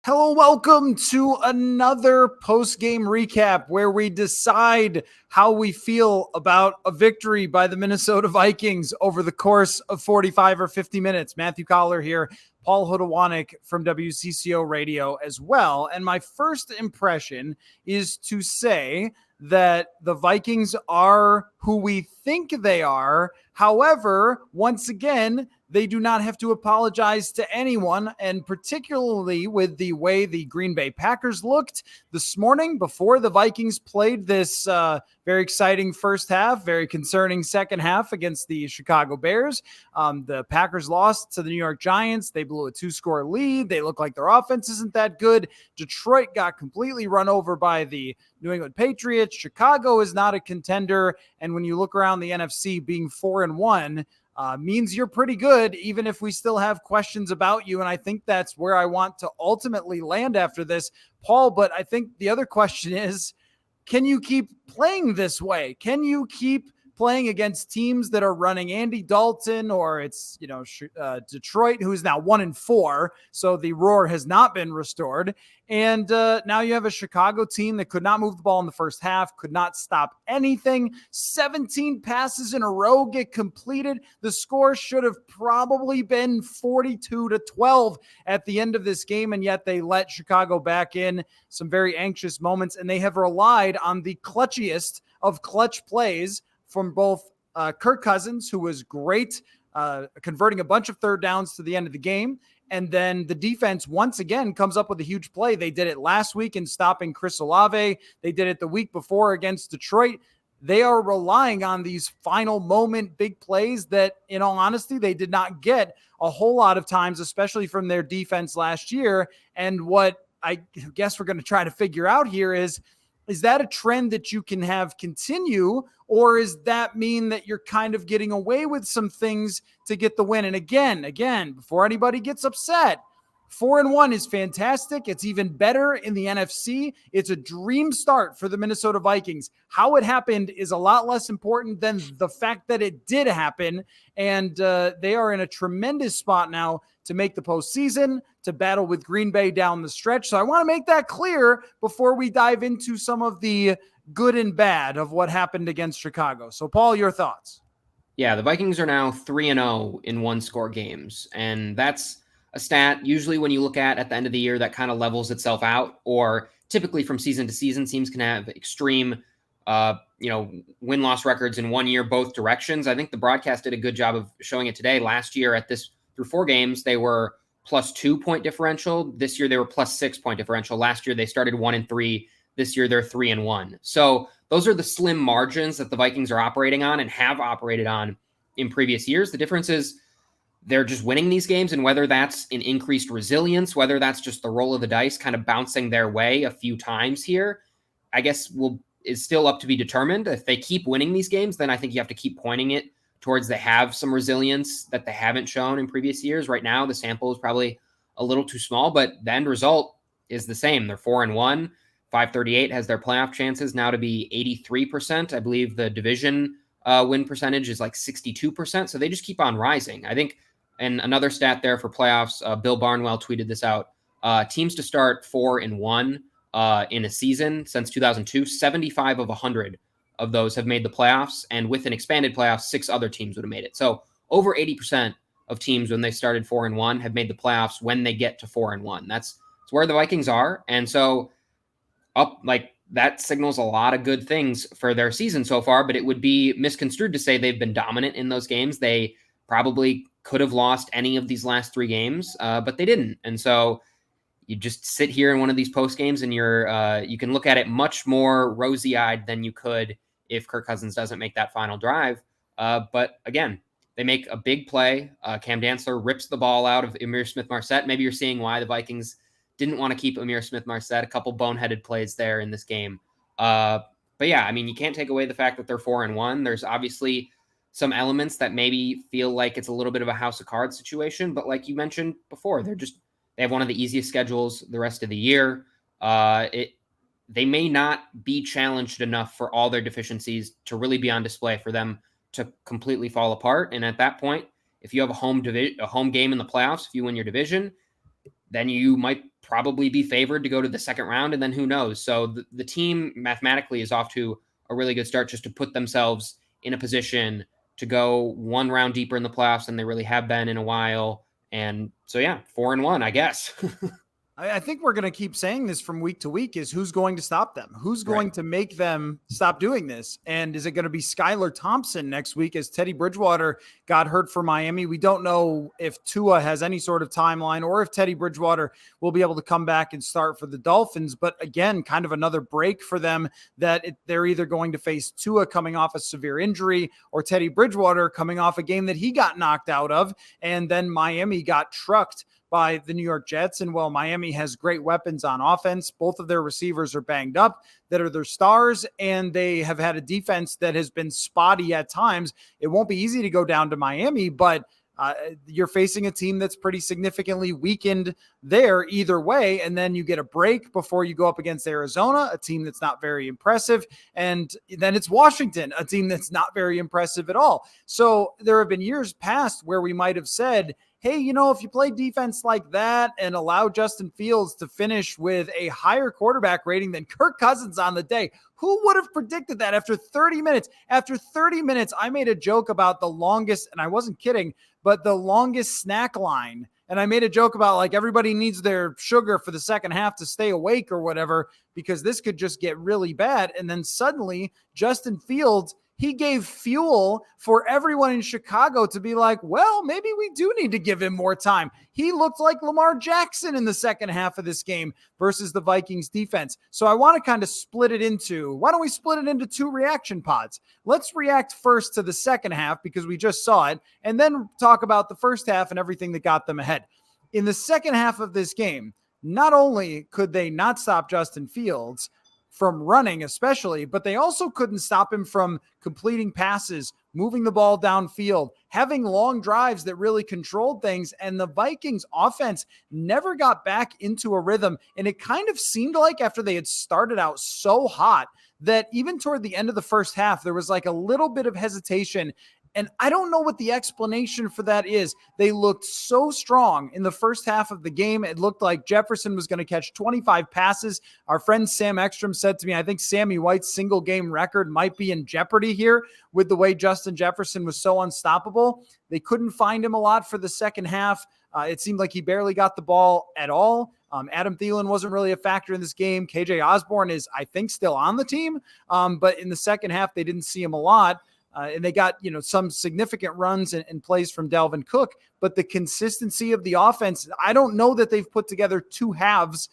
Hello, welcome to another post-game recap where we decide how we feel about a victory by the Minnesota Vikings over the course of 45 or 50 minutes. Matthew Coller here, Paul Hodowanic from WCCO Radio as well. And my first impression is to say that the Vikings are who we think they are. However, once again, they do not have to apologize to anyone, and particularly with the way the Green Bay Packers looked this morning before the Vikings played this very exciting first half, very concerning second half against the Chicago Bears. The Packers lost to the New York Giants. They blew a 2-score lead. They look like their offense isn't that good. Detroit got completely run over by the New England Patriots. Chicago is not a contender, and when you look around the NFC, being 4-1 means you're pretty good, even if we still have questions about you. And I think that's where I want to ultimately land after this, Paul. But I think the other question is, can you keep playing this way? Can you keep playing against teams that are running Andy Dalton, or it's, Detroit, who is now 1-4. So the roar has not been restored. And now you have a Chicago team that could not move the ball in the first half, could not stop anything. 17 passes in a row get completed. The score should have probably been 42-12 at the end of this game. And yet they let Chicago back in some very anxious moments. And they have relied on the clutchiest of clutch plays from both Kirk Cousins, who was great, converting a bunch of third downs to the end of the game. And then the defense once again comes up with a huge play. They did it last week in stopping Chris Olave. They did it the week before against Detroit. They are relying on these final moment big plays that, in all honesty, they did not get a whole lot of times, especially from their defense last year. And what I guess we're going to try to figure out here is that a trend that you can have continue, or is that mean that you're kind of getting away with some things to get the win? And again, before anybody gets upset, 4-1 is fantastic. It's even better in the NFC. It's a dream start for the Minnesota Vikings. How it happened is a lot less important than the fact that it did happen. And they are in a tremendous spot now to make the postseason, to battle with Green Bay down the stretch. So I want to make that clear before we dive into some of the good and bad of what happened against Chicago. So, Paul, your thoughts? Yeah, the Vikings are now 3-0 in one-score games, and that's a stat usually when you look at the end of the year that kind of levels itself out, or typically from season to season, teams can have extreme win-loss records in 1 year, both directions. I think the broadcast did a good job of showing it today. Last year at this, through 4 games, they were +2 point differential. This year they were +6 point differential. Last year they started 1-3. This year they're 3-1. So those are the slim margins that the Vikings are operating on and have operated on in previous years. The difference is they're just winning these games, and whether that's an increased resilience, whether that's just the roll of the dice kind of bouncing their way a few times here, I guess is still up to be determined. If they keep winning these games, then I think you have to keep pointing it towards they have some resilience that they haven't shown in previous years. Right now, the sample is probably a little too small, but the end result is the same. They're 4-1. 538 has their playoff chances now to be 83%. I believe the division win percentage is like 62%. So they just keep on rising. I think, and another stat there for playoffs, Bill Barnwell tweeted this out. Teams to start 4-1 in a season since 2002, 75 of 100 of those have made the playoffs. And with an expanded playoffs, 6 other teams would have made it. So over 80% of teams when they started 4-1 have made the playoffs when they get to 4-1. That's where the Vikings are. And so that signals a lot of good things for their season so far, but it would be misconstrued to say they've been dominant in those games. They probably could have lost any of these last 3 games, but they didn't. And so you just sit here in one of these post games and you can look at it much more rosy-eyed than you could if Kirk Cousins doesn't make that final drive. But again, they make a big play. Cam Dantzler rips the ball out of Ihmir Smith-Marsette. Maybe you're seeing why the Vikings didn't want to keep Ihmir Smith-Marsette. A couple boneheaded plays there in this game. But yeah, I mean, you can't take away the fact that they're 4-1. There's obviously some elements that maybe feel like it's a little bit of a house of cards situation. But like you mentioned before, they have one of the easiest schedules the rest of the year. They may not be challenged enough for all their deficiencies to really be on display for them to completely fall apart. And at that point, if you have a home game in the playoffs, if you win your division, then you might probably be favored to go to the second round, and then who knows? So the team mathematically is off to a really good start just to put themselves in a position to go one round deeper in the playoffs than they really have been in a while. And so, yeah, 4-1, I guess. I think we're going to keep saying this from week to week is who's going to stop them? Who's going to make them stop doing this? And is it going to be Skylar Thompson next week as Teddy Bridgewater got hurt for Miami? We don't know if Tua has any sort of timeline or if Teddy Bridgewater will be able to come back and start for the Dolphins. But again, kind of another break for them that they're either going to face Tua coming off a severe injury or Teddy Bridgewater coming off a game that he got knocked out of. And then Miami got trucked by the New York Jets. And while Miami has great weapons on offense, both of their receivers are banged up that are their stars, and they have had a defense that has been spotty at times. It won't be easy to go down to Miami, but you're facing a team that's pretty significantly weakened there either way. And then you get a break before you go up against Arizona, a team that's not very impressive. And then it's Washington, a team that's not very impressive at all. So there have been years past where we might have said, hey, if you play defense like that and allow Justin Fields to finish with a higher quarterback rating than Kirk Cousins on the day, who would have predicted that after 30 minutes? After 30 minutes, I made a joke about the longest, and I wasn't kidding, but the longest snack line. And I made a joke about like everybody needs their sugar for the second half to stay awake or whatever, because this could just get really bad. And then suddenly Justin Fields, he gave fuel for everyone in Chicago to be like, well, maybe we do need to give him more time. He looked like Lamar Jackson in the second half of this game versus the Vikings defense. So I want to kind of split it into, why don't we split it into two reaction pods? Let's react first to the second half because we just saw it, and then talk about the first half and everything that got them ahead. In the second half of this game, not only could they not stop Justin Fields from running especially, but they also couldn't stop him from completing passes, moving the ball downfield, having long drives that really controlled things. And the Vikings offense never got back into a rhythm. And it kind of seemed like after they had started out so hot that even toward the end of the first half, there was like a little bit of hesitation. And I don't know what the explanation for that is. They looked so strong in the first half of the game. It looked like Jefferson was going to catch 25 passes. Our friend Sam Ekstrom said to me, I think Sammy White's single game record might be in jeopardy here with the way Justin Jefferson was so unstoppable. They couldn't find him a lot for the second half. It seemed like he barely got the ball at all. Adam Thielen wasn't really a factor in this game. KJ Osborne is, I think, still on the team. But in the second half, they didn't see him a lot. And they got, some significant runs and plays from Dalvin Cook, but the consistency of the offense, I don't know that they've put together two halves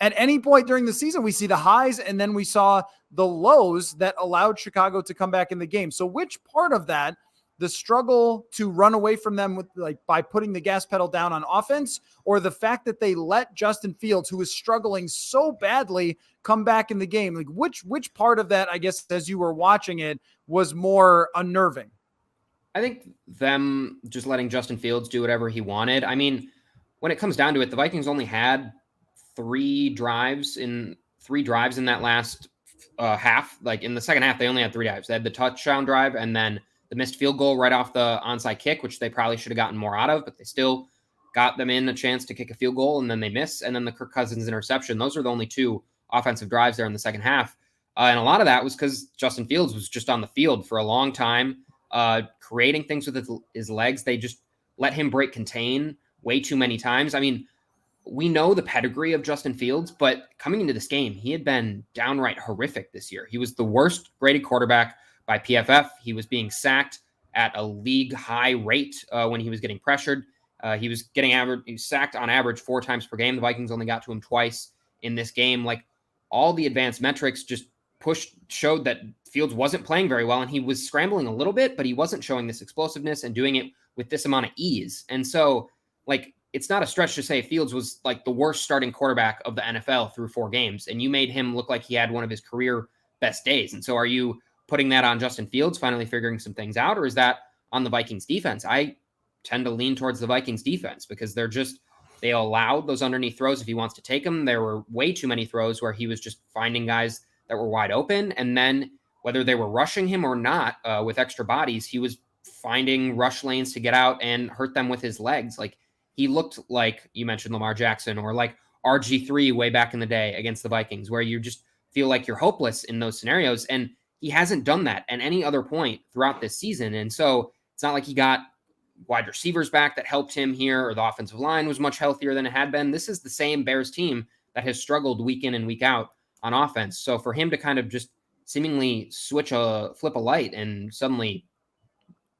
at any point during the season. We see the highs and then we saw the lows that allowed Chicago to come back in the game. So which part of that, the struggle to run away from them with by putting the gas pedal down on offense, or the fact that they let Justin Fields, who is struggling so badly, come back in the game? Like which part of that, I guess, as you were watching it, was more unnerving? I think them just letting Justin Fields do whatever he wanted. I mean, when it comes down to it, the Vikings only had three drives in that last half. Like in the second half, they only had three drives. They had the touchdown drive and then the missed field goal right off the onside kick, which they probably should have gotten more out of, but they still got them in a chance to kick a field goal, and then they miss. And then the Kirk Cousins interception. Those are the only two offensive drives there in the second half. And a lot of that was because Justin Fields was just on the field for a long time, creating things with his legs. They just let him break contain way too many times. I mean, we know the pedigree of Justin Fields, but coming into this game, he had been downright horrific this year. He was the worst graded quarterback by PFF. He was being sacked at a league high rate when he was getting pressured. He was sacked on average 4 times per game. The Vikings only got to him twice in this game. Like, all the advanced metrics just showed that Fields wasn't playing very well, and he was scrambling a little bit, but he wasn't showing this explosiveness and doing it with this amount of ease. And so, like, it's not a stretch to say Fields was like the worst starting quarterback of the NFL through 4 games, and you made him look like he had one of his career best days. And so are you putting that on Justin Fields finally figuring some things out, or is that on the Vikings defense? I tend to lean towards the Vikings defense because they allowed those underneath throws if he wants to take them. There were way too many throws where he was just finding guys that were wide open. And then whether they were rushing him or not with extra bodies, he was finding rush lanes to get out and hurt them with his legs. Like, he looked like, you mentioned Lamar Jackson, or like RG3 way back in the day against the Vikings, where you just feel like you're hopeless in those scenarios. And he hasn't done that at any other point throughout this season. And so it's not like he got wide receivers back that helped him here, or the offensive line was much healthier than it had been. This is the same Bears team that has struggled week in and week out on offense. So for him to kind of just seemingly flip a light and suddenly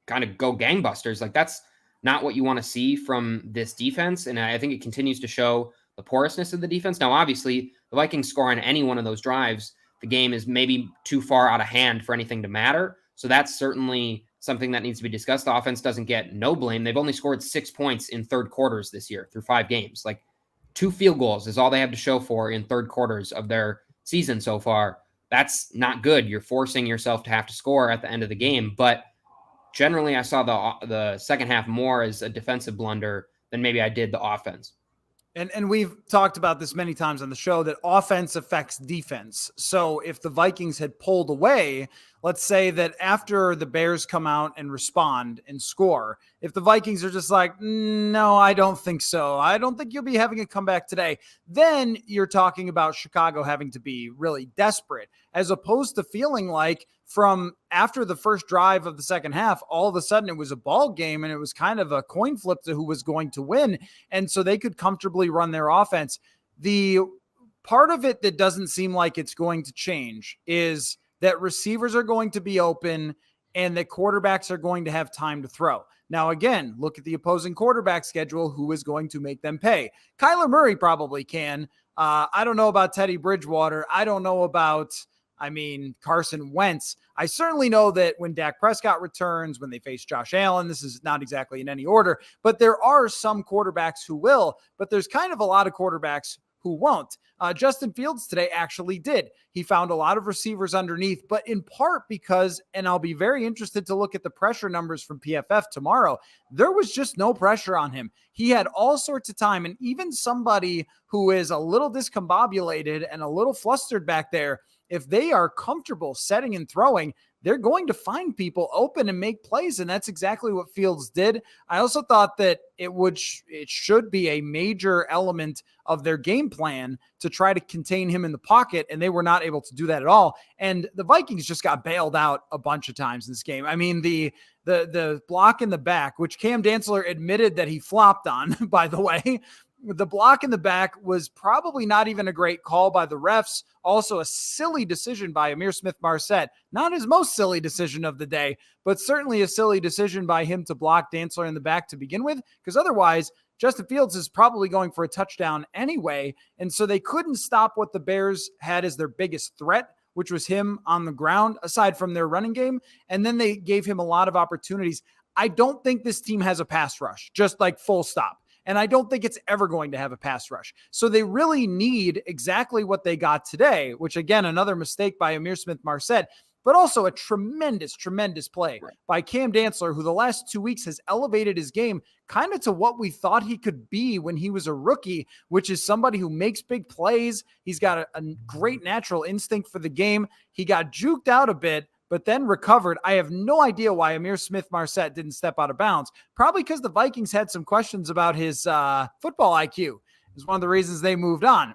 kind of go gangbusters, like that's not what you want to see from this defense. And I think it continues to show the porousness of the defense. Now, obviously, the Vikings score on any one of those drives, the game is maybe too far out of hand for anything to matter. So that's certainly something that needs to be discussed. The offense doesn't get no blame. They've only scored 6 points in third quarters this year through 5 games. Like 2 field goals is all they have to show for in third quarters of their season so far. That's not good. You're forcing yourself to have to score at the end of the game. But generally, I saw the second half more as a defensive blunder than maybe I did the offense. And we've talked about this many times on the show that offense affects defense. So if the Vikings had pulled away, let's say that after the Bears come out and respond and score, if the Vikings are just like, no, I don't think so, I don't think you'll be having a comeback today, then you're talking about Chicago having to be really desperate, as opposed to feeling like from after the first drive of the second half, all of a sudden it was a ball game and it was kind of a coin flip to who was going to win. And so they could comfortably run their offense. The part of it that doesn't seem like it's going to change is that receivers are going to be open and that quarterbacks are going to have time to throw. Now, again, look at the opposing quarterback schedule. Who is going to make them pay? Kyler Murray probably can. I don't know about Teddy Bridgewater. I don't know about Carson Wentz. I certainly know that when Dak Prescott returns, when they face Josh Allen, this is not exactly in any order, but there are some quarterbacks who will, but there's kind of a lot of quarterbacks who won't. Justin Fields today actually did. He found a lot of receivers underneath, but in part because, and I'll be very interested to look at the pressure numbers from PFF tomorrow, there was just no pressure on him. He had all sorts of time, and even somebody who is a little discombobulated and a little flustered back there, if they are comfortable setting and throwing, they're going to find people open and make plays. And that's exactly what Fields did. I also thought that it should be a major element of their game plan to try to contain him in the pocket. And they were not able to do that at all. And the Vikings just got bailed out a bunch of times in this game. I mean, the block in the back, which Cam Dantzler admitted that he flopped on, by the way, the block in the back was probably not even a great call by the refs. Also a silly decision by Ihmir Smith-Marsette. Not his most silly decision of the day, but certainly a silly decision by him to block Dantzler in the back to begin with, because otherwise Justin Fields is probably going for a touchdown anyway. And so they couldn't stop what the Bears had as their biggest threat, which was him on the ground, aside from their running game. And then they gave him a lot of opportunities. I don't think this team has a pass rush, just like full stop. And I don't think it's ever going to have a pass rush. So they really need exactly what they got today, which again, another mistake by Ihmir Smith-Marsette, but also a tremendous, tremendous play by Cam Dantzler, who the last 2 weeks has elevated his game kind of to what we thought he could be when he was a rookie, which is somebody who makes big plays. He's got a great natural instinct for the game. He got juked out a bit, but then recovered. I have no idea why Ihmir Smith-Marsette didn't step out of bounds. Probably because the Vikings had some questions about his football IQ. Is one of the reasons they moved on.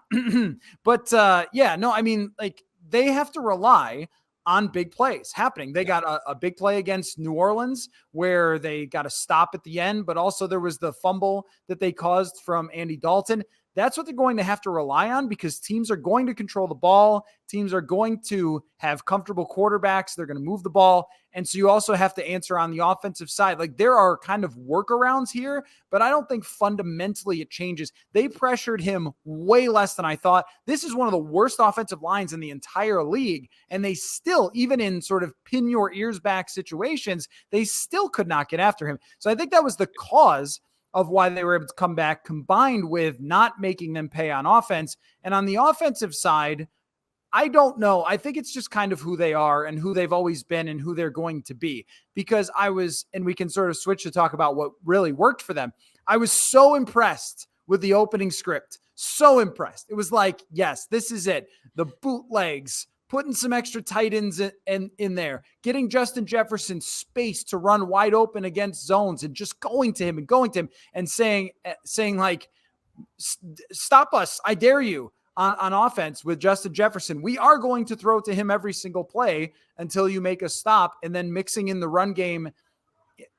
But they have to rely on big plays happening. They got a big play against New Orleans where they got a stop at the end, but also there was the fumble that they caused from Andy Dalton. That's what they're going to have to rely on, because teams are going to control the ball. Teams are going to have comfortable quarterbacks. They're going to move the ball. And so you also have to answer on the offensive side. Like, there are kind of workarounds here, but I don't think fundamentally it changes. They pressured him way less than I thought. This is one of the worst offensive lines in the entire league. And they still, even in sort of pin your ears back situations, they still could not get after him. So I think that was the cause of why they were able to come back, combined with not making them pay on offense. And on the offensive side, I don't know. I think it's just kind of who they are and who they've always been and who they're going to be. Because and we can sort of switch to talk about what really worked for them. I was so impressed with the opening script. So impressed. It was like, yes, this is it. The bootlegs putting some extra tight ends in there, getting Justin Jefferson space to run wide open against zones and just going to him and saying like, stop us, I dare you on offense with Justin Jefferson. We are going to throw to him every single play until you make a stop, and then mixing in the run game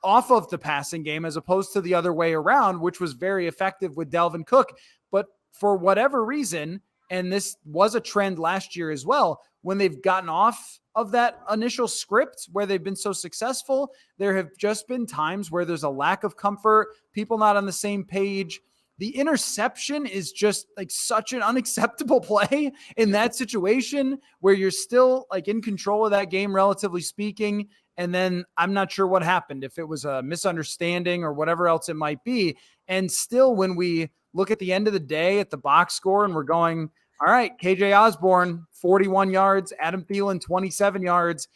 off of the passing game as opposed to the other way around, which was very effective with Dalvin Cook. But for whatever reason, and this was a trend last year as well, when they've gotten off of that initial script where they've been so successful, there have just been times where there's a lack of comfort, people not on the same page. The interception is just like such an unacceptable play in that situation where you're still like in control of that game, relatively speaking. And then I'm not sure what happened, if it was a misunderstanding or whatever else it might be. And still, when we look at the end of the day at the box score and we're going, all right, KJ Osborne, 41 yards, Adam Thielen, 27 yards.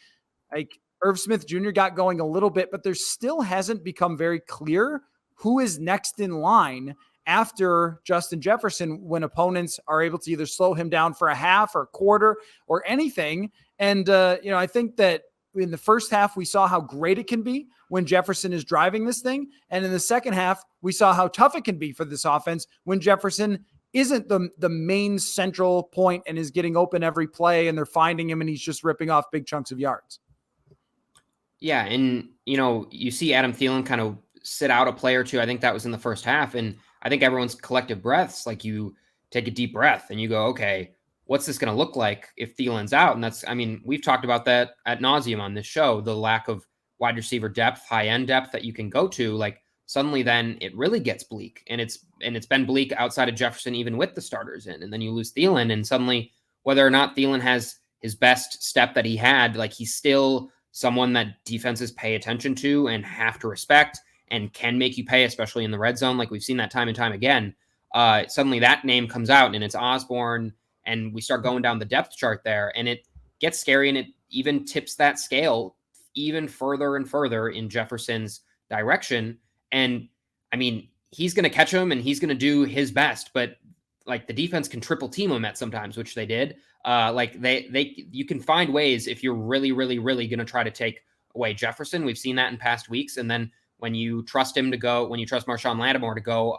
Like Irv Smith Jr. got going a little bit, but there still hasn't become very clear who is next in line after Justin Jefferson when opponents are able to either slow him down for a half or a quarter or anything. And, I think that in the first half, we saw how great it can be when Jefferson is driving this thing. And in the second half, we saw how tough it can be for this offense when Jefferson isn't the main central point and is getting open every play and they're finding him and he's just ripping off big chunks of yards. Yeah. And, you see Adam Thielen kind of sit out a play or two. I think that was in the first half. And I think everyone's collective breaths, like you take a deep breath and you go, okay, what's this going to look like if Thielen's out? And we've talked about that ad nauseum on this show, the lack of wide receiver depth, high end depth that you can go to. Like suddenly then it really gets bleak, and it's been bleak outside of Jefferson, even with the starters in, and then you lose Thielen, and suddenly whether or not Thielen has his best step that he had, like he's still someone that defenses pay attention to and have to respect and can make you pay, especially in the red zone. Like we've seen that time and time again. Suddenly that name comes out and it's Osborne, and we start going down the depth chart there, and it gets scary, and it even tips that scale even further and further in Jefferson's direction. And he's going to catch him and he's going to do his best, but like the defense can triple team him at sometimes, which they did. You can find ways if you're really, really, really going to try to take away Jefferson. We've seen that in past weeks. And then when you trust Marshawn Lattimore to go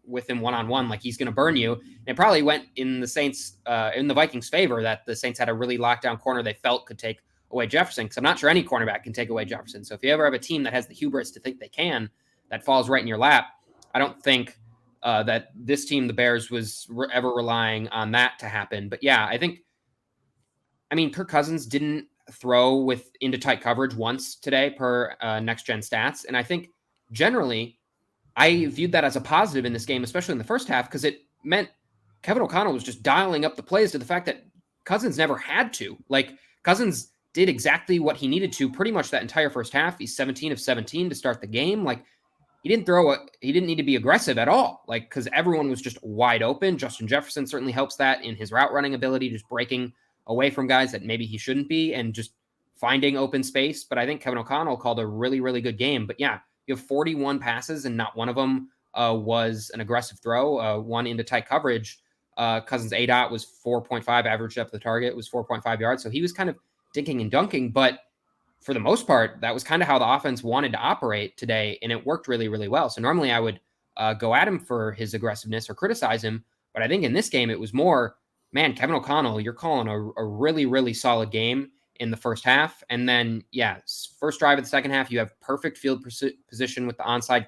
with him one-on-one, like he's going to burn you. And it probably went in the Vikings' favor that the Saints had a really lockdown corner they felt could take away Jefferson, because I'm not sure any cornerback can take away Jefferson. So if you ever have a team that has the hubris to think they can, that falls right in your lap. I don't think that this team, the Bears, was ever relying on that to happen. But yeah, Kirk Cousins didn't throw into tight coverage once today per Next Gen Stats. And I think generally I viewed that as a positive in this game, especially in the first half, because it meant Kevin O'Connell was just dialing up the plays to the fact that Cousins never had to. Like Cousins did exactly what he needed to pretty much that entire first half. He's 17 of 17 to start the game. Like he didn't need to be aggressive at all. Like, because everyone was just wide open. Justin Jefferson certainly helps that in his route running ability, just breaking away from guys that maybe he shouldn't be and just finding open space. But I think Kevin O'Connell called a really, really good game. But yeah, you have 41 passes and not one of them was an aggressive throw, one into tight coverage. Cousins' ADOT was 4.5, average depth of the target was 4.5 yards. So he was kind of dinking and dunking, but for the most part, that was kind of how the offense wanted to operate today, and it worked really, really well. So normally I would go at him for his aggressiveness or criticize him, but I think in this game it was more, man, Kevin O'Connell, you're calling a really, really solid game in the first half. And then, yeah, first drive of the second half, you have perfect field position with the onside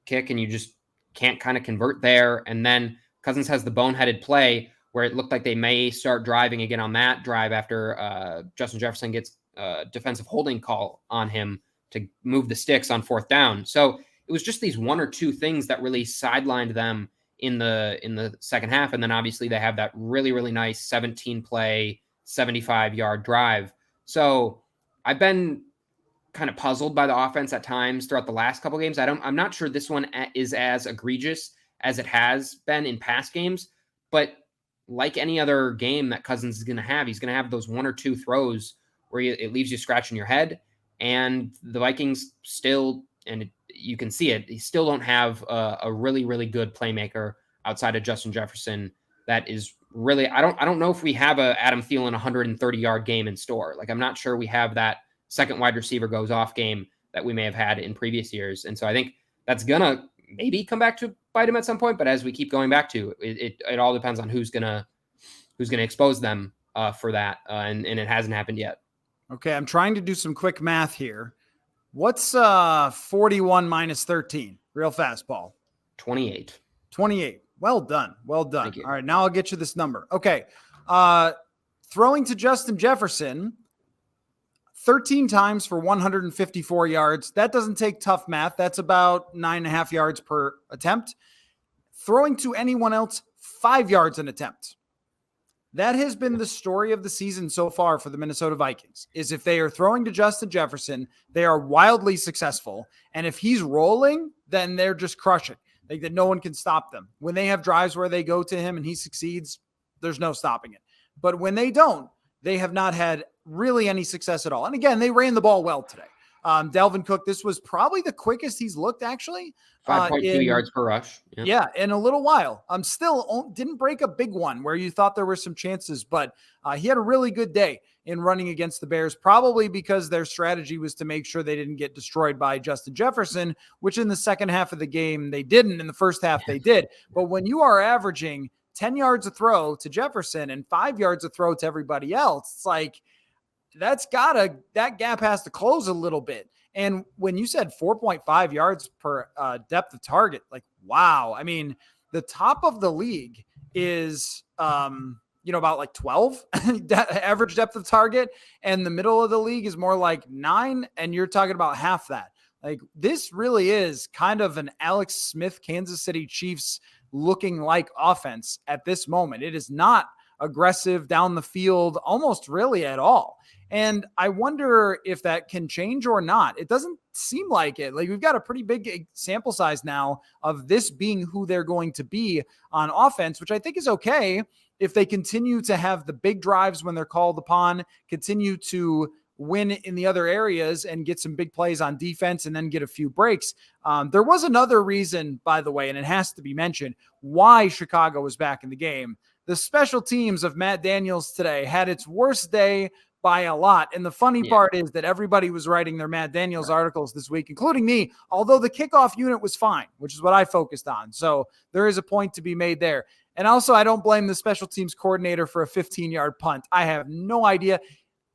kick, and you just can't kind of convert there. And then Cousins has the boneheaded play where it looked like they may start driving again on that drive after Justin Jefferson gets defensive holding call on him to move the sticks on fourth down. So it was just these one or two things that really sidelined them in the second half. And then obviously they have that really, really nice 17 play, 75-yard drive. So I've been kind of puzzled by the offense at times throughout the last couple games. I'm not sure this one is as egregious as it has been in past games, but like any other game that Cousins is going to have, he's going to have those one or two throws where it leaves you scratching your head. And the Vikings still, and you can see it, they still don't have a really, really good playmaker outside of Justin Jefferson that is really, I don't know if we have a Adam Thielen 130-yard game in store. Like, I'm not sure we have that second wide receiver goes off game that we may have had in previous years. And so I think that's gonna maybe come back to bite him at some point. But as we keep going back to it all depends on who's gonna expose them for that. And it hasn't happened yet. Okay, I'm trying to do some quick math here. What's 41 minus 13? Real fast, Paul. 28. 28. Well done. Well done. Thank you. All right, now I'll get you this number. Okay. Throwing to Justin Jefferson 13 times for 154 yards. That doesn't take tough math. That's about 9.5 yards per attempt. Throwing to anyone else, 5 yards an attempt. That has been the story of the season so far for the Minnesota Vikings, is if they are throwing to Justin Jefferson, they are wildly successful. And if he's rolling, then they're just crushing. Like that no one can stop them. When they have drives where they go to him and he succeeds, there's no stopping it. But when they don't, they have not had really any success at all. And again, they ran the ball well today. Dalvin Cook, this was probably the quickest he's looked, actually. 5.2 yards per rush. Yeah, in a little while. Still didn't break a big one where you thought there were some chances, but he had a really good day in running against the Bears, probably because their strategy was to make sure they didn't get destroyed by Justin Jefferson, which in the second half of the game they didn't. In the first half they did. But when you are averaging 10 yards a throw to Jefferson and 5 yards a throw to everybody else, it's like that gap has to close a little bit. And when you said 4.5 yards per depth of target, like, wow. I mean, the top of the league is, about like 12 average depth of target. And the middle of the league is more like 9. And you're talking about half that. Like, this really is kind of an Alex Smith, Kansas City Chiefs looking like offense at this moment. It is not aggressive down the field, almost really at all. And I wonder if that can change or not. It doesn't seem like it. Like, we've got a pretty big sample size now of this being who they're going to be on offense, which I think is okay if they continue to have the big drives when they're called upon, continue to win in the other areas and get some big plays on defense and then get a few breaks. There was another reason, by the way, and it has to be mentioned, why Chicago was back in the game. The special teams of Matt Daniels today had its worst day by a lot. And the funny part is that everybody was writing their Matt Daniels articles this week, including me, although the kickoff unit was fine, which is what I focused on. So there is a point to be made there. And also, I don't blame the special teams coordinator for a 15-yard punt. I have no idea.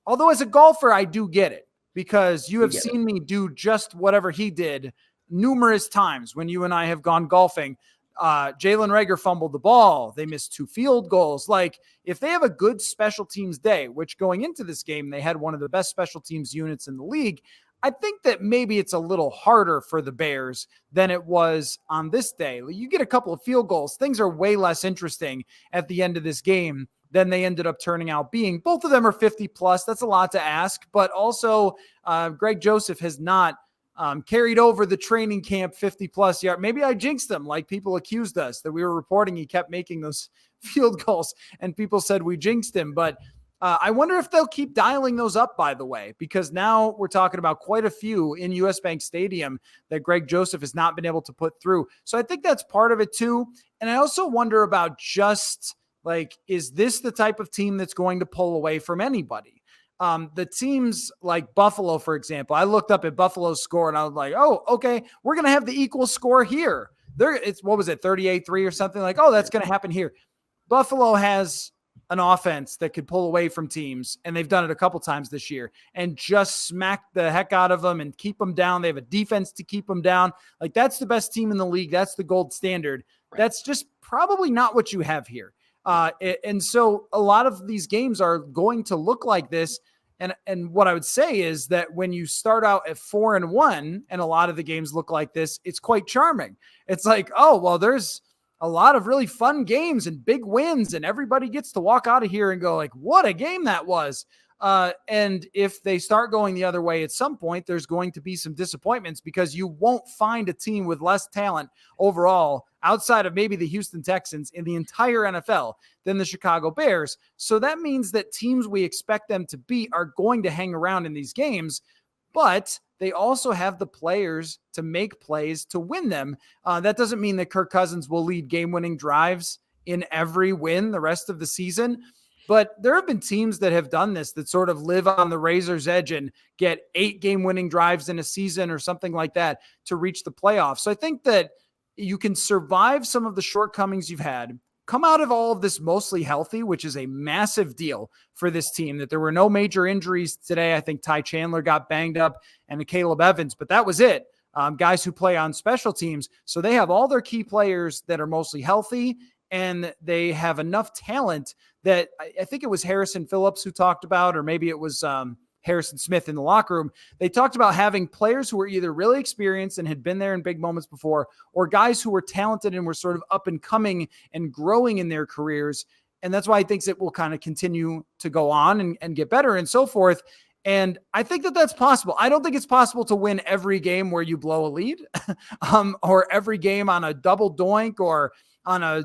Although as a golfer, I do get it, because you have seen me do just whatever he did numerous times when you and I have gone golfing. Jalen Reagor fumbled the ball. They missed 2 field goals. Like, if they have a good special teams day, which going into this game, they had one of the best special teams units in the league, I think that maybe it's a little harder for the Bears than it was on this day. You get a couple of field goals. Things are way less interesting at the end of this game than they ended up turning out being. Both of them are 50 plus. That's a lot to ask, but also Greg Joseph has not carried over the training camp 50 plus yard. Maybe I jinxed him, like people accused us that we were reporting he kept making those field goals and people said we jinxed him. But I wonder if they'll keep dialing those up, by the way, because now we're talking about quite a few in US Bank Stadium that Greg Joseph has not been able to put through. So I think that's part of it too. And I also wonder about just like, is this the type of team that's going to pull away from anybody? The teams like Buffalo, for example, I looked up at Buffalo's score and I was like, oh, okay, we're going to have the equal score here. What was it, 38-3 or something? Like, oh, that's going to happen here. Buffalo has an offense that could pull away from teams, and they've done it a couple times this year, and just smack the heck out of them and keep them down. They have a defense to keep them down. Like, that's the best team in the league. That's the gold standard. Right. That's just probably not what you have here. And so a lot of these games are going to look like this. And what I would say is that when you start out at 4-1 and a lot of the games look like this, it's quite charming. It's like, oh, well, there's a lot of really fun games and big wins, and everybody gets to walk out of here and go like, what a game that was. And if they start going the other way at some point, there's going to be some disappointments, because you won't find a team with less talent overall outside of maybe the Houston Texans in the entire NFL than the Chicago Bears. So that means that teams we expect them to beat are going to hang around in these games, but they also have the players to make plays to win them. That doesn't mean that Kirk Cousins will lead game-winning drives in every win the rest of the season. But there have been teams that have done this, that sort of live on the razor's edge and get 8-game winning drives in a season or something like that to reach the playoffs. So I think that you can survive some of the shortcomings you've had, come out of all of this mostly healthy, which is a massive deal for this team, that there were no major injuries today. I think Ty Chandler got banged up and Caleb Evans, but that was it. Guys who play on special teams. So they have all their key players that are mostly healthy, and they have enough talent that I think it was Harrison Phillips who talked about, or maybe it was Harrison Smith in the locker room. They talked about having players who were either really experienced and had been there in big moments before, or guys who were talented and were sort of up and coming and growing in their careers. And that's why he thinks it will kind of continue to go on and get better and so forth. And I think that that's possible. I don't think it's possible to win every game where you blow a lead or every game on a double doink or on a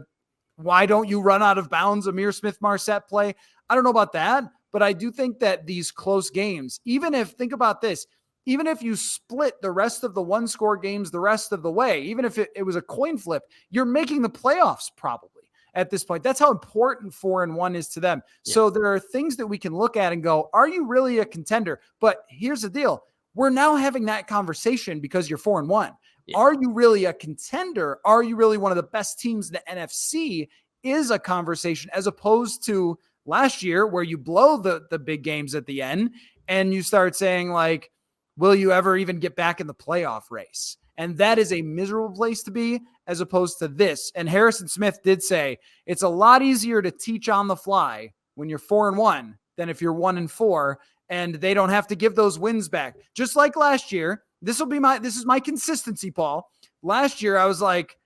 why don't you run out of bounds Amir Smith-Marset play. I don't know about that, but I do think that these close games, even if, think about this, even if you split the rest of the one-score games the rest of the way, even if it was a coin flip, you're making the playoffs probably at this point. That's how important 4-1 is to them. Yeah. So there are things that we can look at and go, are you really a contender? But here's the deal. We're now having that conversation because you're 4-1. Yeah. Are you really a contender? Are you really one of the best teams in the NFC is a conversation, as opposed to last year where you blow the big games at the end and you start saying like, will you ever even get back in the playoff race? And that is a miserable place to be, as opposed to this. And Harrison Smith did say it's a lot easier to teach on the fly when you're 4-1 than if you're 1-4, and they don't have to give those wins back. Just like last year, this is my consistency, Paul. Last year, I was like,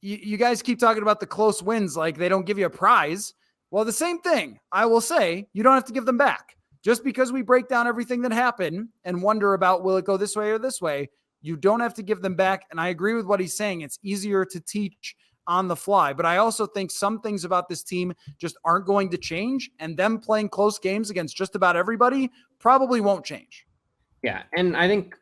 you guys keep talking about the close wins, like they don't give you a prize. Well, the same thing, I will say, you don't have to give them back. Just because we break down everything that happened and wonder about, will it go this way or this way? You don't have to give them back. And I agree with what he's saying. It's easier to teach on the fly. But I also think some things about this team just aren't going to change. And them playing close games against just about everybody probably won't change. Yeah. And I think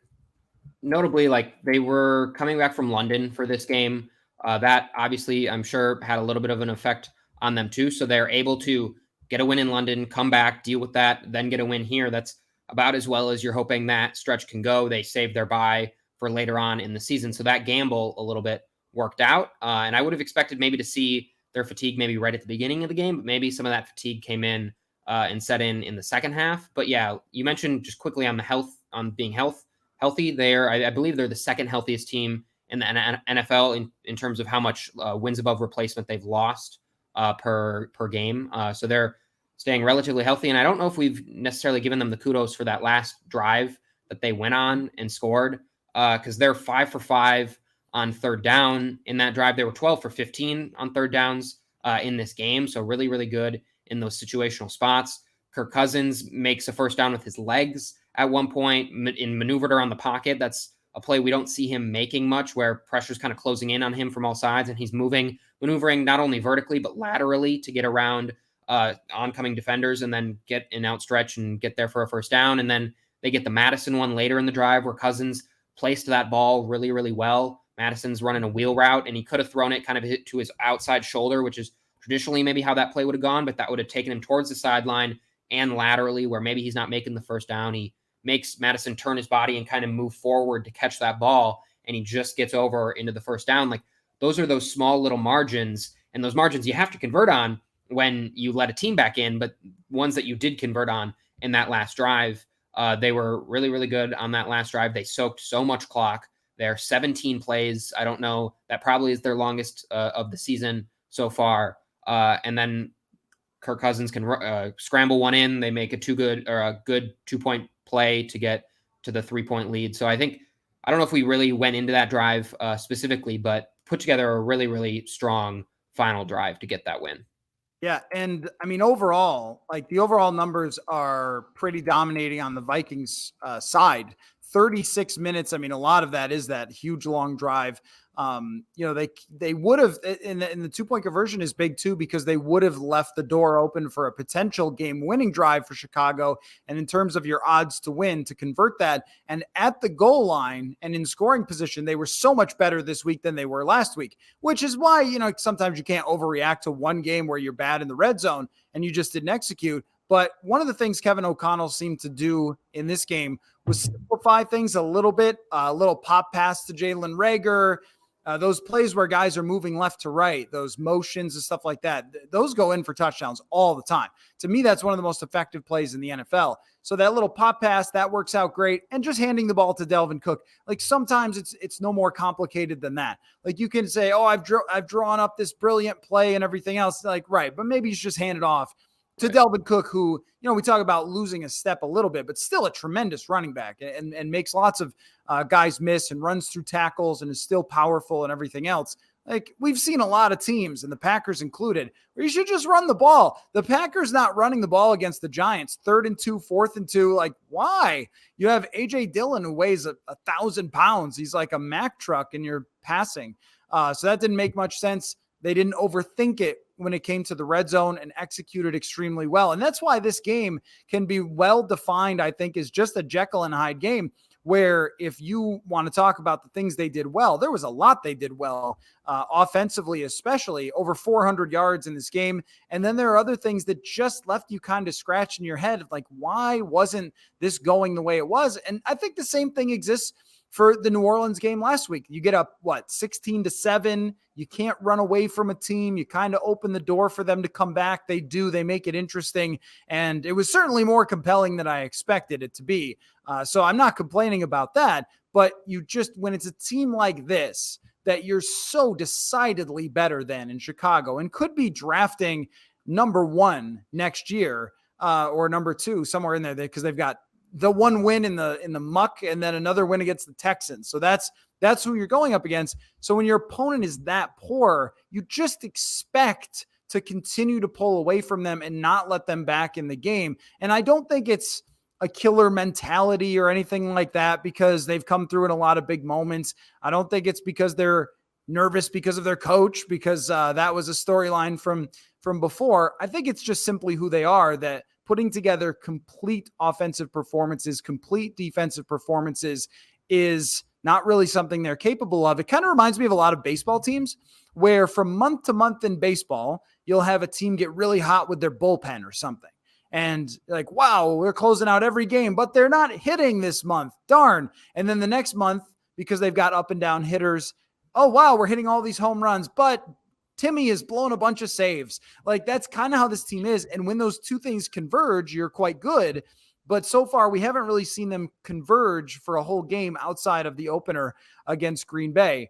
notably, like, they were coming back from London for this game. That obviously, I'm sure, had a little bit of an effect on them too. So they're able to get a win in London, come back, deal with that, then get a win here. That's about as well as you're hoping that stretch can go. They saved their bye for later on in the season. So that gamble a little bit worked out. And I would have expected maybe to see their fatigue maybe right at the beginning of the game, but maybe some of that fatigue came in and set in the second half. But yeah, you mentioned just quickly on the being healthy. I believe they're the second healthiest team in the NFL in terms of how much wins above replacement they've lost per game. So they're staying relatively healthy. And I don't know if we've necessarily given them the kudos for that last drive that they went on and scored, because they're 5 for 5 on third down in that drive. They were 12 for 15 on third downs in this game. So really, really good in those situational spots. Kirk Cousins makes a first down with his legs at one point and maneuvered around the pocket. That's a play we don't see him making much, where pressure's kind of closing in on him from all sides, and he's maneuvering not only vertically but laterally to get around oncoming defenders and then get an outstretch and get there for a first down. And then they get the Madison one later in the drive where Cousins placed that ball really, really well. Madison's running a wheel route, and he could have thrown it kind of hit to his outside shoulder, which is traditionally maybe how that play would have gone, but that would have taken him towards the sideline and laterally, where maybe he's not making the first down. He makes Madison turn his body and kind of move forward to catch that ball, and he just gets over into the first down. Like, those are those small little margins, and those margins you have to convert on when you let a team back in, but ones that you did convert on in that last drive, they were really, really good on that last drive. They soaked so much clock. They're 17 plays. I don't know. That probably is their longest of the season so far. And then Kirk Cousins can scramble one in. They make a good 2-point play to get to the 3-point lead. So I don't know if we really went into that drive specifically, but put together a really, really strong final drive to get that win. Yeah. And I mean, overall, like the overall numbers are pretty dominating on the Vikings side. 36 minutes. I mean, a lot of that is that huge long drive They would have in the 2-point conversion is big too, because they would have left the door open for a potential game winning drive for Chicago. And in terms of your odds to win, to convert that, and at the goal line and in scoring position, they were so much better this week than they were last week, which is why, sometimes you can't overreact to one game where you're bad in the red zone and you just didn't execute. But one of the things Kevin O'Connell seemed to do in this game was simplify things a little bit, a little pop pass to Jalen Reagor, those plays where guys are moving left to right, those motions and stuff like that, those go in for touchdowns all the time. To me, that's one of the most effective plays in the NFL. So that little pop pass, that works out great. And just handing the ball to Dalvin Cook, like sometimes it's no more complicated than that. Like you can say, oh, I've drawn up this brilliant play and everything else. Like, right, but maybe you should just hand it off to Dalvin Cook, who, we talk about losing a step a little bit, but still a tremendous running back and makes lots of guys miss and runs through tackles and is still powerful and everything else. Like we've seen a lot of teams, and the Packers included, where you should just run the ball. The Packers not running the ball against the Giants, 3rd and 2, 4th and 2. Like, why? You have A.J. Dillon who weighs 1,000 pounds. He's like a Mack truck and you're passing. So that didn't make much sense. They didn't overthink it when it came to the red zone and executed extremely well. And that's why this game can be well defined, I think, is just a Jekyll and Hyde game, where if you want to talk about the things they did well, there was a lot they did well, offensively, especially over 400 yards in this game. And then there are other things that just left you kind of scratching your head, like, why wasn't this going the way it was? And I think the same thing exists for the New Orleans game last week. You get up, 16-7. You can't run away from a team. You kind of open the door for them to come back. They do. They make it interesting. And it was certainly more compelling than I expected it to be. So I'm not complaining about that. But when it's a team like this, that you're so decidedly better than in Chicago and could be drafting number 1 next year or number 2, somewhere in there, because they've got the one win in the muck and then another win against the Texans. So that's who you're going up against. So when your opponent is that poor, you just expect to continue to pull away from them and not let them back in the game. And I don't think it's a killer mentality or anything like that, because they've come through in a lot of big moments. I don't think it's because they're nervous because of their coach, because that was a storyline from before. I think it's just simply who they are, that putting together complete offensive performances, complete defensive performances is not really something they're capable of. It kind of reminds me of a lot of baseball teams, where from month to month in baseball, you'll have a team get really hot with their bullpen or something. And like, wow, we're closing out every game, but they're not hitting this month. Darn. And then the next month, because they've got up and down hitters, oh, wow, we're hitting all these home runs, but Timmy has blown a bunch of saves. Like, that's kind of how this team is. And when those two things converge, you're quite good. But so far, we haven't really seen them converge for a whole game outside of the opener against Green Bay.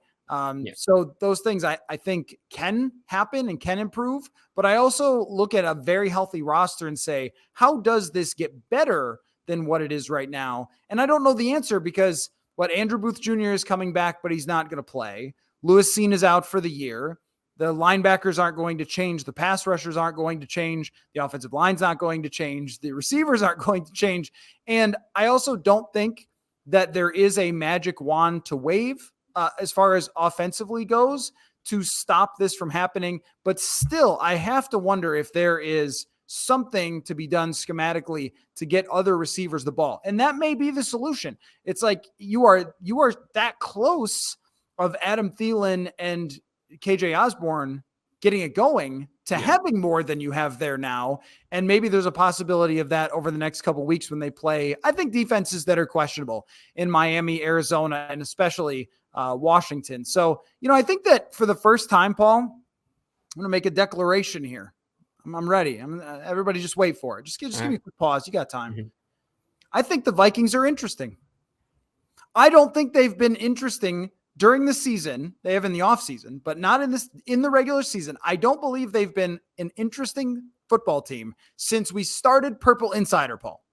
So those things I think can happen and can improve. But I also look at a very healthy roster and say, how does this get better than what it is right now? And I don't know the answer, because Andrew Booth Jr. is coming back, but he's not going to play. Lewis Seen is out for the year. The linebackers aren't going to change. The pass rushers aren't going to change. The offensive line's not going to change. The receivers aren't going to change. And I also don't think that there is a magic wand to wave as far as offensively goes to stop this from happening. But still, I have to wonder if there is something to be done schematically to get other receivers the ball. And that may be the solution. It's like you are that close of Adam Thielen and KJ Osborne getting it going to having more than you have there now. And maybe there's a possibility of that over the next couple of weeks when they play, I think, defenses that are questionable in Miami, Arizona, and especially Washington. So, I think that for the first time, Paul, I'm going to make a declaration here. I'm ready. Everybody just wait for it. Just give me a quick pause. You got time. Mm-hmm. I think the Vikings are interesting. I don't think they've been interesting during the season. They have in the offseason, but not in the regular season. I don't believe they've been an interesting football team since we started Purple Insider, Paul,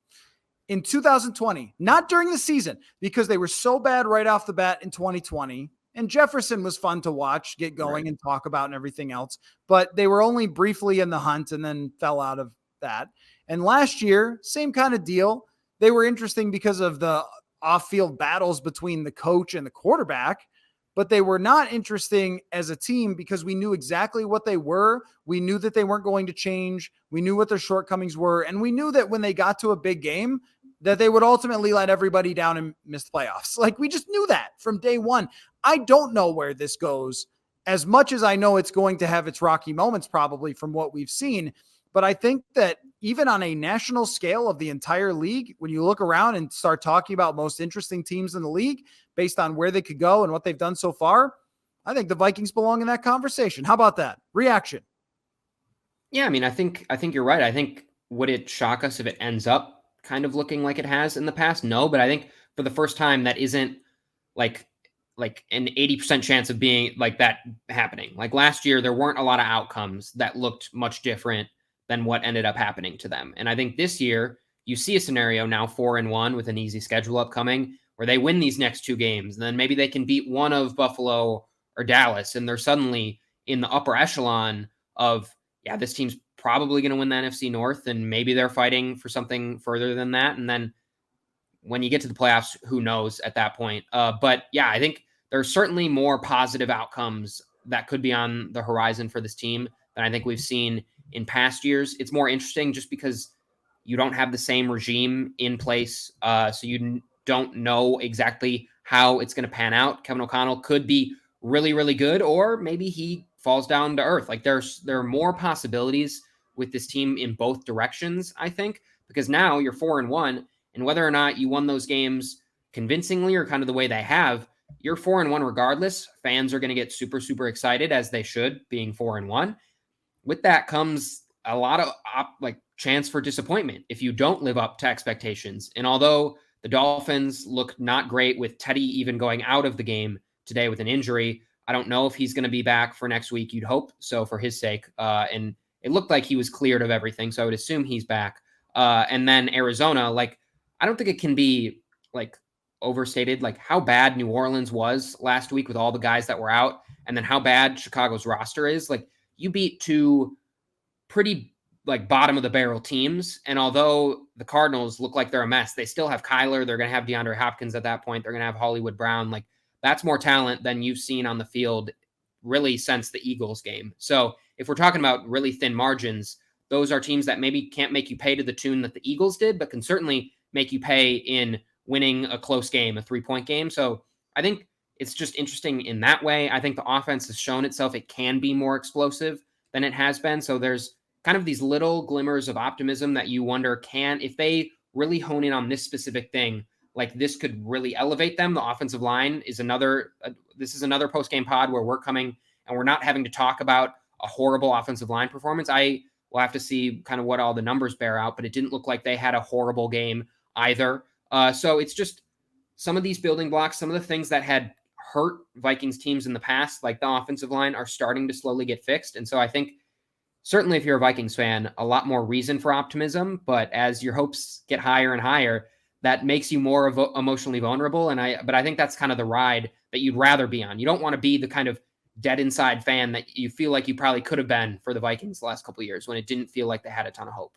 in 2020, not during the season, because they were so bad right off the bat in 2020. And Jefferson was fun to watch, get going and talk about and everything else, but they were only briefly in the hunt and then fell out of that. And last year, same kind of deal. They were interesting because of the off-field battles between the coach and the quarterback, but they were not interesting as a team because we knew exactly what they were. We knew that they weren't going to change. We knew what their shortcomings were. And we knew that when they got to a big game, that they would ultimately let everybody down and miss the playoffs. Like, we just knew that from day one. I don't know where this goes, as much as I know it's going to have its rocky moments probably from what we've seen. But I think that even on a national scale of the entire league, when you look around and start talking about most interesting teams in the league based on where they could go and what they've done so far, I think the Vikings belong in that conversation. How about that? Reaction? Yeah, I mean, I think you're right. I think, would it shock us if it ends up kind of looking like it has in the past? No, but I think for the first time, that isn't like an 80% chance of being like that happening. Like last year, there weren't a lot of outcomes that looked much different than what ended up happening to them. And I think this year you see a scenario now 4-1 with an easy schedule upcoming where they win these next two games. And then maybe they can beat one of Buffalo or Dallas. And they're suddenly in the upper echelon of, yeah, this team's probably going to win the NFC North. And maybe they're fighting for something further than that. And then when you get to the playoffs, who knows at that point. But yeah, I think there's certainly more positive outcomes that could be on the horizon for this team than I think we've seen in past years. It's more interesting just because you don't have the same regime in place. So you don't know exactly how it's going to pan out. Kevin O'Connell could be really, really good, or maybe he falls down to earth. Like there are more possibilities with this team in both directions, I think, because now you're 4-1, and whether or not you won those games convincingly or kind of the way they have, you're 4-1 regardless. Fans are going to get super, super excited, as they should, being 4-1. With that comes a lot of chance for disappointment if you don't live up to expectations. And although the Dolphins look not great with Teddy even going out of the game today with an injury, I don't know if he's going to be back for next week. You'd hope so for his sake. And it looked like he was cleared of everything, so I would assume he's back. And then Arizona, I don't think it can be overstated how bad New Orleans was last week with all the guys that were out, and then how bad Chicago's roster is. You beat two pretty bottom of the barrel teams, and although the Cardinals look like they're a mess, they still have Kyler. They're going to have DeAndre Hopkins at that point. They're going to have Hollywood Brown. That's more talent than you've seen on the field really since the Eagles game. So if we're talking about really thin margins, those are teams that maybe can't make you pay to the tune that the Eagles did, but can certainly make you pay in winning a close game, a 3-point game. So I think it's just interesting in that way. I think the offense has shown itself it can be more explosive than it has been. So there's kind of these little glimmers of optimism that you wonder, if they really hone in on this specific thing, this could really elevate them. The offensive line is this is another post-game pod where we're coming and we're not having to talk about a horrible offensive line performance. I will have to see kind of what all the numbers bear out, but it didn't look like they had a horrible game either. So it's just some of these building blocks, some of the things that had hurt Vikings teams in the past, like the offensive line, are starting to slowly get fixed. And so I think certainly if you're a Vikings fan, a lot more reason for optimism, but as your hopes get higher and higher, that makes you more emotionally vulnerable. But I think that's kind of the ride that you'd rather be on. You don't want to be the kind of dead inside fan that you feel like you probably could have been for the Vikings the last couple of years when it didn't feel like they had a ton of hope.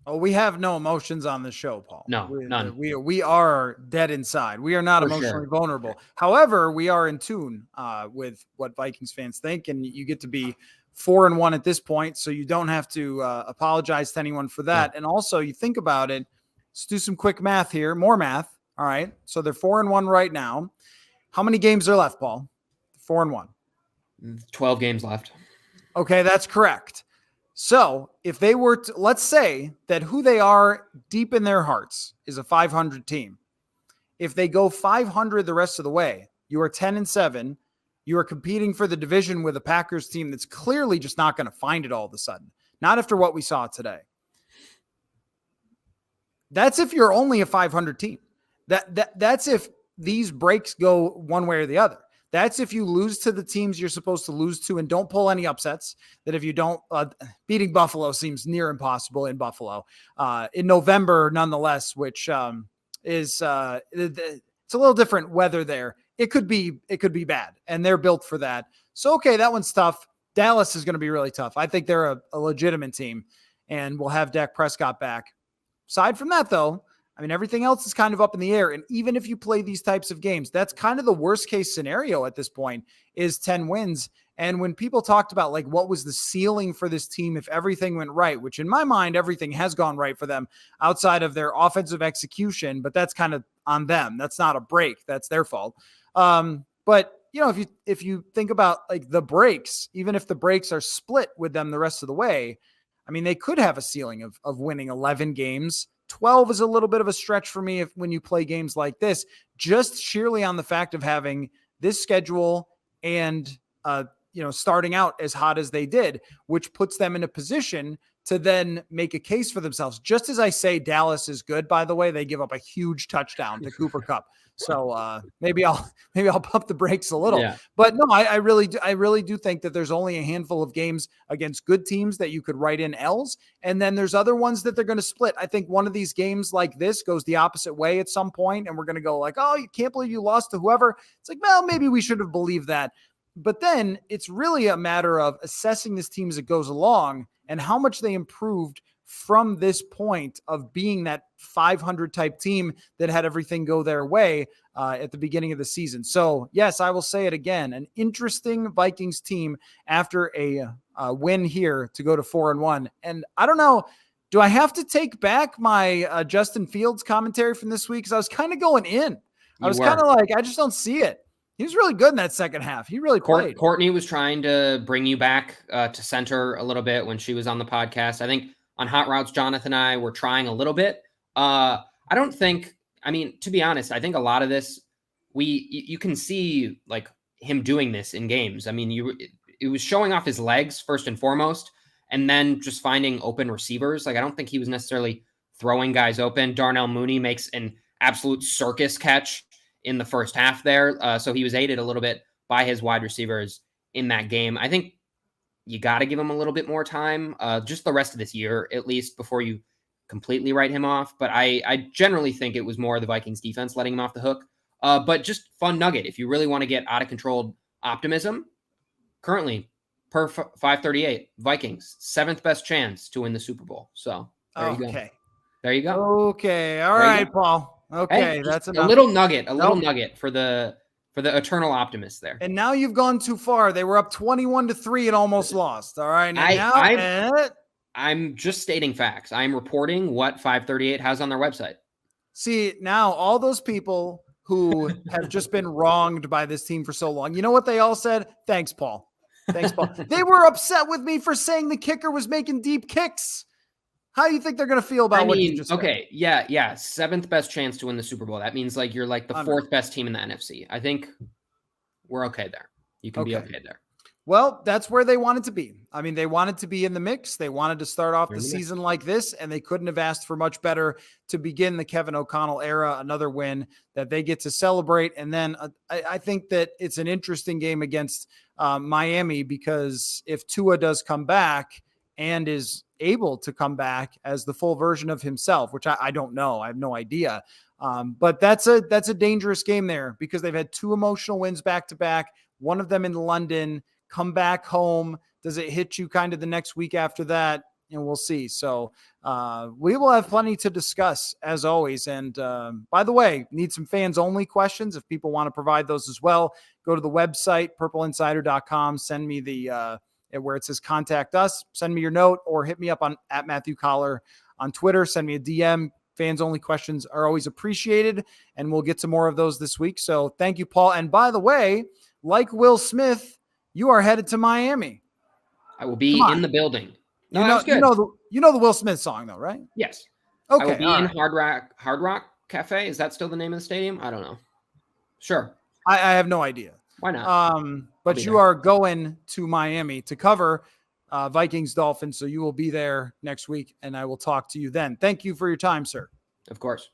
Oh, we have no emotions on this show, Paul. No, none. We are dead inside. We are not For emotionally sure. vulnerable. However, we are in tune with what Vikings fans think, and you get to be 4-1 at this point, so you don't have to apologize to anyone for that. Yeah. And also, you think about it. Let's do some quick math here. More math. All right. So they're 4-1 right now. How many games are left, Paul? 4-1. 12 games left. Okay, that's correct. So if they were to, let's say that who they are deep in their hearts is a 500 team. If they go 500 the rest of the way, you are 10-7. You are competing for the division with a Packers team that's clearly just not going to find it all of a sudden. Not after what we saw today. That's if you're only a 500 team. That's if these breaks go one way or the other. That's if you lose to the teams you're supposed to lose to and don't pull any upsets. That if you don't, beating Buffalo seems near impossible in Buffalo in November, nonetheless, which is it's a little different weather there. It could be bad, and they're built for that. So okay, that one's tough. Dallas is going to be really tough. I think they're a legitimate team, and we'll have Dak Prescott back. Aside from that, though, I mean, everything else is kind of up in the air. And even if you play these types of games, that's kind of the worst case scenario at this point is 10 wins. And when people talked about like what was the ceiling for this team if everything went right, which in my mind, everything has gone right for them outside of their offensive execution, but that's kind of on them. That's not a break. That's their fault. But if you think about like the breaks, even if the breaks are split with them the rest of the way, I mean, they could have a ceiling of winning 11 games. 12 is a little bit of a stretch for me when you play games like this, just sheerly on the fact of having this schedule and, starting out as hot as they did, which puts them in a position to then make a case for themselves. Just as I say, Dallas is good, by the way, they give up a huge touchdown to Cooper Kupp. So maybe I'll pump the brakes a little, but no, I really do think that there's only a handful of games against good teams that you could write in L's. And then there's other ones that they're going to split. I think one of these games like this goes the opposite way at some point, and we're going to go like, oh, you can't believe you lost to whoever. It's like, well, maybe we should have believed that. But then it's really a matter of assessing this team as it goes along and how much they improved from this point of being that 500 type team that had everything go their way at the beginning of the season. So yes, I will say it again, an interesting Vikings team after a win here to go to 4-1. And I don't know, do I have to take back my Justin Fields commentary from this week? Cause I was kind of going in, I was kind of like, I just don't see it. He was really good in that second half. He really played. Courtney was trying to bring you back to center a little bit when she was on the podcast. I think on Hot Routes, Jonathan and I were trying a little bit. I don't think, I mean, to be honest, I think a lot of this, you can see like him doing this in games. I mean, it was showing off his legs first and foremost, and then just finding open receivers. Like, I don't think he was necessarily throwing guys open. Darnell Mooney makes an absolute circus catch in the first half there. So he was aided a little bit by his wide receivers in that game. I think you got to give him a little bit more time, just the rest of this year, at least, before you completely write him off. But I generally think it was more the Vikings defense letting him off the hook. But just fun nugget. If you really want to get out of control optimism, currently per 538, Vikings, 7th best chance to win the Super Bowl. So there you go. There you go. Okay. All right, Paul. Okay. Hey, that's a little nugget, little nugget for the eternal optimist there. And now you've gone too far. They were up 21-3 and almost lost. All right. I'm just stating facts. I'm reporting what 538 has on their website. See, now all those people who have just been wronged by this team for so long, you know what they all said? Thanks, Paul. Thanks, Paul. They were upset with me for saying the kicker was making deep kicks. How do you think they're going to feel about what you just said? Okay, yeah. 7th best chance to win the Super Bowl. That means like you're like the 4th best team in the NFC. I think we're okay there. You can be okay there. Well, that's where they wanted to be. I mean, they wanted to be in the mix. They wanted to start off the season like this, and they couldn't have asked for much better to begin the Kevin O'Connell era, another win that they get to celebrate. And then I think that it's an interesting game against Miami, because if Tua does come back and is able to come back as the full version of himself, which I don't know. I have no idea. But that's a dangerous game there, because they've had 2 emotional wins back to back, one of them in London, come back home. Does it hit you kind of the next week after that? And we'll see. So we will have plenty to discuss as always. And by the way, need some fans only questions. If people want to provide those as well, go to the website, purpleinsider.com, send me the, where it says contact us, send me your note, or hit me up on at Matthew Coller on Twitter. Send me a DM. Fans only questions are always appreciated, and we'll get to more of those this week. So thank you, Paul. And by the way, like Will Smith, you are headed to Miami. I will be in the building. No, you know the Will Smith song though, right? Yes. Okay. I will be in Hard Rock Cafe. Is that still the name of the stadium? I don't know. Sure. I have no idea. Why not? But you are going to Miami to cover Vikings Dolphins. So you will be there next week, and I will talk to you then. Thank you for your time, sir. Of course.